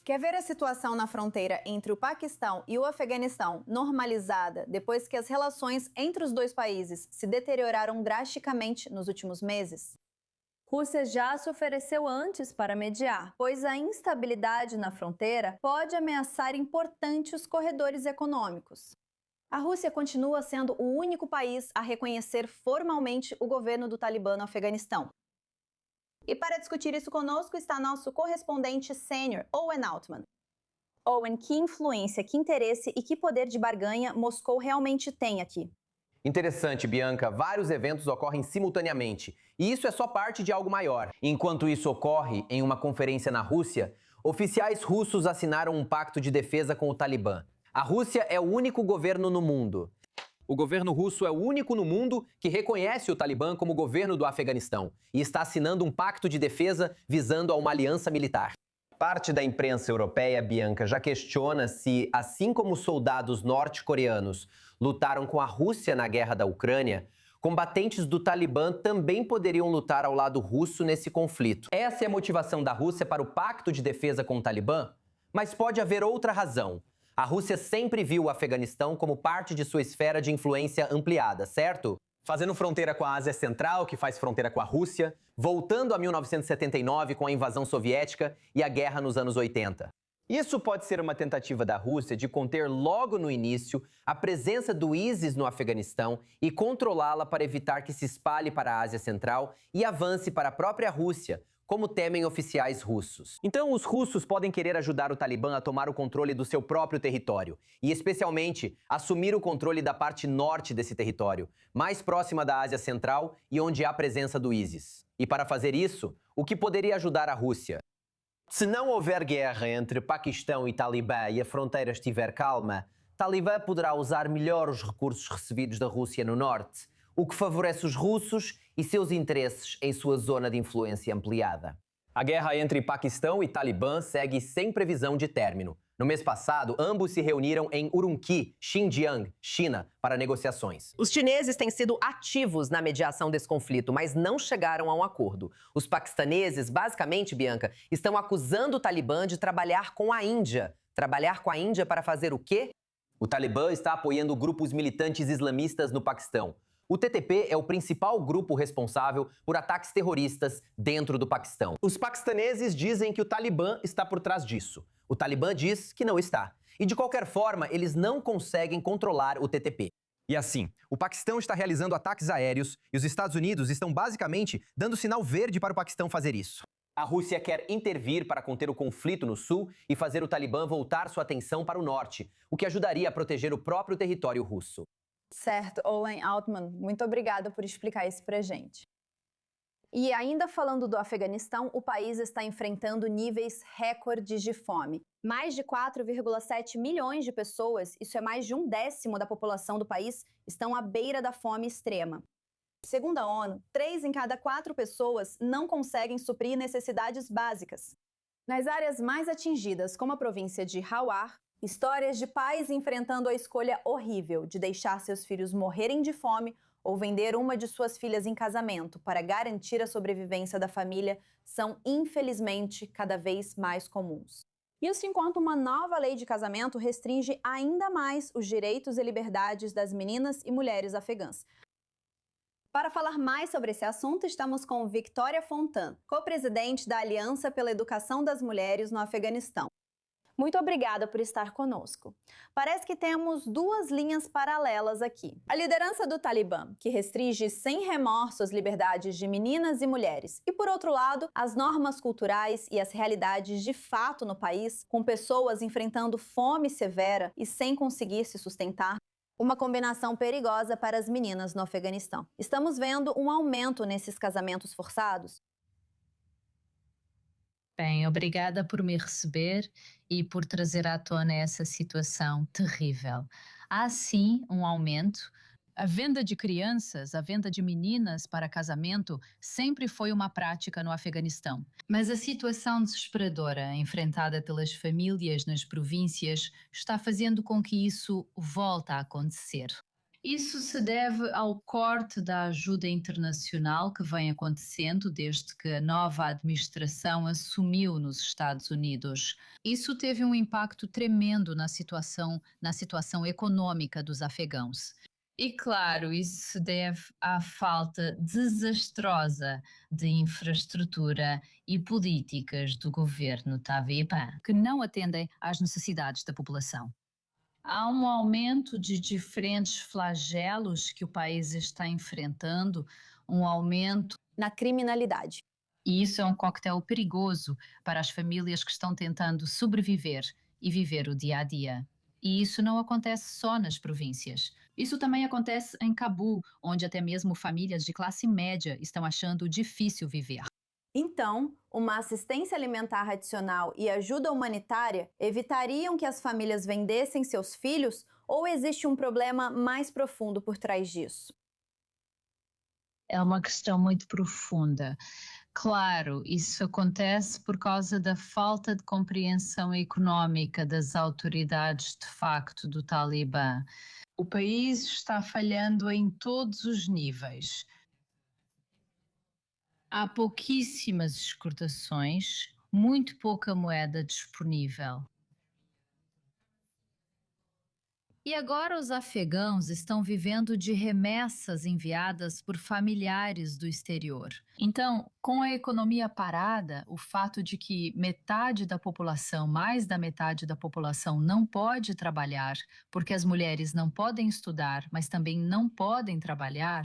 Quer ver a situação na fronteira entre o Paquistão e o Afeganistão normalizada depois que as relações entre os dois países se deterioraram drasticamente nos últimos meses? Rússia já se ofereceu antes para mediar, pois a instabilidade na fronteira pode ameaçar importantes corredores econômicos. A Rússia continua sendo o único país a reconhecer formalmente o governo do Talibã no Afeganistão. E para discutir isso conosco está nosso correspondente sênior, Owen Altman. Owen, que influência, que interesse e que poder de barganha Moscou realmente tem aqui? Interessante, Bianca. Vários eventos ocorrem simultaneamente. E isso é só parte de algo maior. Enquanto isso ocorre, em uma conferência na Rússia, oficiais russos assinaram um pacto de defesa com o Talibã. A Rússia é o único governo no mundo. O governo russo é o único no mundo que reconhece o Talibã como governo do Afeganistão e está assinando um pacto de defesa visando a uma aliança militar. Parte da imprensa europeia, Bianca, já questiona se, assim como soldados norte-coreanos lutaram com a Rússia na guerra da Ucrânia, combatentes do Talibã também poderiam lutar ao lado russo nesse conflito. Essa é a motivação da Rússia para o pacto de defesa com o Talibã? Mas pode haver outra razão. A Rússia sempre viu o Afeganistão como parte de sua esfera de influência ampliada, certo? Fazendo fronteira com a Ásia Central, que faz fronteira com a Rússia, voltando a 1979 com a invasão soviética e a guerra nos anos 80. Isso pode ser uma tentativa da Rússia de conter logo no início a presença do ISIS no Afeganistão e controlá-la para evitar que se espalhe para a Ásia Central e avance para a própria Rússia, como temem oficiais russos. Então, os russos podem querer ajudar o Talibã a tomar o controle do seu próprio território e, especialmente, assumir o controle da parte norte desse território, mais próxima da Ásia Central e onde há presença do ISIS. E para fazer isso, o que poderia ajudar a Rússia? Se não houver guerra entre Paquistão e Talibã e a fronteira estiver calma, Talibã poderá usar melhor os recursos recebidos da Rússia no norte, o que favorece os russos e seus interesses em sua zona de influência ampliada. A guerra entre Paquistão e Talibã segue sem previsão de término. No mês passado, ambos se reuniram em Urumqi, Xinjiang, China, para negociações. Os chineses têm sido ativos na mediação desse conflito, mas não chegaram a um acordo. Os paquistaneses, basicamente, Bianca, estão acusando o Talibã de trabalhar com a Índia. Trabalhar com a Índia para fazer o quê? O Talibã está apoiando grupos militantes islamistas no Paquistão. O TTP é o principal grupo responsável por ataques terroristas dentro do Paquistão. Os paquistaneses dizem que o Talibã está por trás disso. O Talibã diz que não está. E de qualquer forma, eles não conseguem controlar o TTP. E assim, o Paquistão está realizando ataques aéreos e os Estados Unidos estão basicamente dando sinal verde para o Paquistão fazer isso. A Rússia quer intervir para conter o conflito no sul e fazer o Talibã voltar sua atenção para o norte, o que ajudaria a proteger o próprio território russo. Certo, Owen Altman, muito obrigada por explicar isso pra gente. E ainda falando do Afeganistão, o país está enfrentando níveis recordes de fome. Mais de 4,7 milhões de pessoas, isso é mais de 1/10 da população do país, estão à beira da fome extrema. Segundo a ONU, 3 em cada 4 pessoas não conseguem suprir necessidades básicas. Nas áreas mais atingidas, como a província de Hawar, histórias de pais enfrentando a escolha horrível de deixar seus filhos morrerem de fome ou vender uma de suas filhas em casamento para garantir a sobrevivência da família são, infelizmente, cada vez mais comuns. Isso enquanto uma nova lei de casamento restringe ainda mais os direitos e liberdades das meninas e mulheres afegãs. Para falar mais sobre esse assunto, estamos com Victoria Fontan, co-presidente da Aliança pela Educação das Mulheres no Afeganistão. Muito obrigada por estar conosco. Parece que temos duas linhas paralelas aqui. A liderança do Talibã, que restringe sem remorso as liberdades de meninas e mulheres. E, por outro lado, as normas culturais e as realidades de fato no país, com pessoas enfrentando fome severa e sem conseguir se sustentar. Uma combinação perigosa para as meninas no Afeganistão. Estamos vendo um aumento nesses casamentos forçados. Bem, obrigada por me receber e por trazer à tona essa situação terrível. Há sim um aumento. A venda de crianças, a venda de meninas para casamento sempre foi uma prática no Afeganistão. Mas a situação desesperadora enfrentada pelas famílias nas províncias está fazendo com que isso volte a acontecer. Isso se deve ao corte da ajuda internacional que vem acontecendo desde que a nova administração assumiu nos Estados Unidos. Isso teve um impacto tremendo na situação econômica dos afegãos. E claro, isso se deve à falta desastrosa de infraestrutura e políticas do governo Talibã. Que não atendem às necessidades da população. Há um aumento de diferentes flagelos que o país está enfrentando, um aumento, Na criminalidade. e isso é um coquetel perigoso para as famílias que estão tentando sobreviver e viver o dia a dia. E isso não acontece só nas províncias. Isso também acontece em Cabul, onde até mesmo famílias de classe média estão achando difícil viver. Então, uma assistência alimentar adicional e ajuda humanitária evitariam que as famílias vendessem seus filhos ou existe um problema mais profundo por trás disso? É uma questão muito profunda. Claro, isso acontece por causa da falta de compreensão económica das autoridades de facto do Talibã. O país está falhando em todos os níveis. Há pouquíssimas exportações, muito pouca moeda disponível. E agora os afegãos estão vivendo de remessas enviadas por familiares do exterior. Então, com a economia parada, o fato de que metade da população, mais da metade da população, não pode trabalhar, porque as mulheres não podem estudar, mas também não podem trabalhar,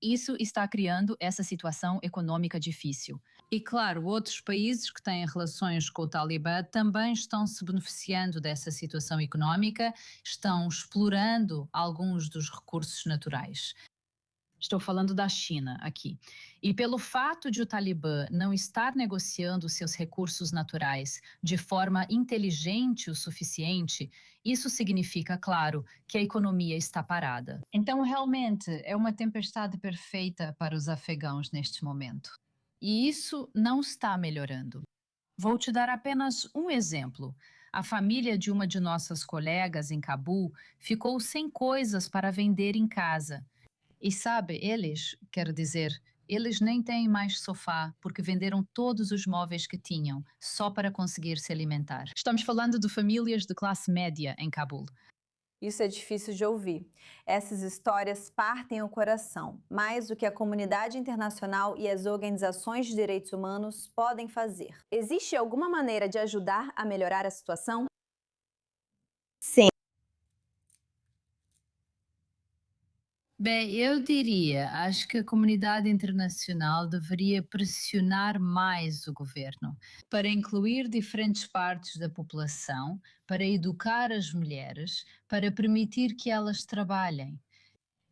Isso está criando essa situação econômica difícil. e claro, outros países que têm relações com o Talibã também estão se beneficiando dessa situação económica, estão explorando alguns dos recursos naturais. Estou falando da China aqui. E pelo fato de o Talibã não estar negociando seus recursos naturais de forma inteligente o suficiente, isso significa, claro, que a economia está parada. Então, realmente, é uma tempestade perfeita para os afegãos neste momento. E isso não está melhorando. Vou te dar apenas um exemplo. A família de uma de nossas colegas em Cabul ficou sem coisas para vender em casa. E sabe, quero dizer, eles nem têm mais sofá porque venderam todos os móveis que tinham só para conseguir se alimentar. Estamos falando de famílias de classe média em Cabul. Isso é difícil de ouvir. Essas histórias partem o coração, mas o que a comunidade internacional e as organizações de direitos humanos podem fazer? Existe alguma maneira de ajudar a melhorar a situação? Sim. Bem, eu diria, acho que a comunidade internacional deveria pressionar mais o governo para incluir diferentes partes da população, para educar as mulheres, para permitir que elas trabalhem.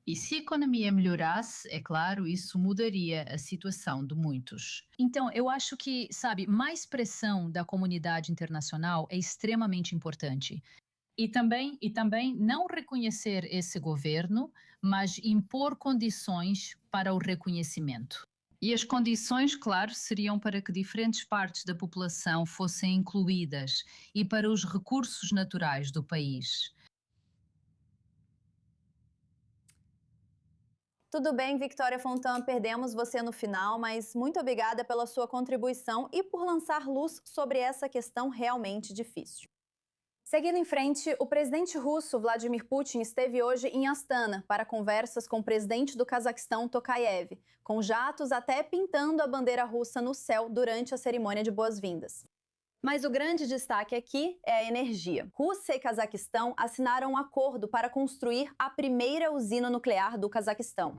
E se a economia melhorasse, é claro, isso mudaria a situação de muitos. Então, eu acho que, sabe, mais pressão da comunidade internacional é extremamente importante. E também não reconhecer esse governo, mas impor condições para o reconhecimento. E as condições, claro, seriam para que diferentes partes da população fossem incluídas e para os recursos naturais do país. Tudo bem, Victoria Fontan, perdemos você no final, mas muito obrigada pela sua contribuição e por lançar luz sobre essa questão realmente difícil. Seguindo em frente, o presidente russo Vladimir Putin esteve hoje em Astana para conversas com o presidente do Cazaquistão, Tokayev, com jatos até pintando a bandeira russa no céu durante a cerimônia de boas-vindas. Mas o grande destaque aqui é a energia. Rússia e Cazaquistão assinaram um acordo para construir a primeira usina nuclear do Cazaquistão.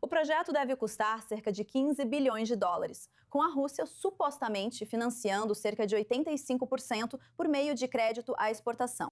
O projeto deve custar cerca de 15 bilhões de dólares, com a Rússia supostamente financiando cerca de 85% por meio de crédito à exportação.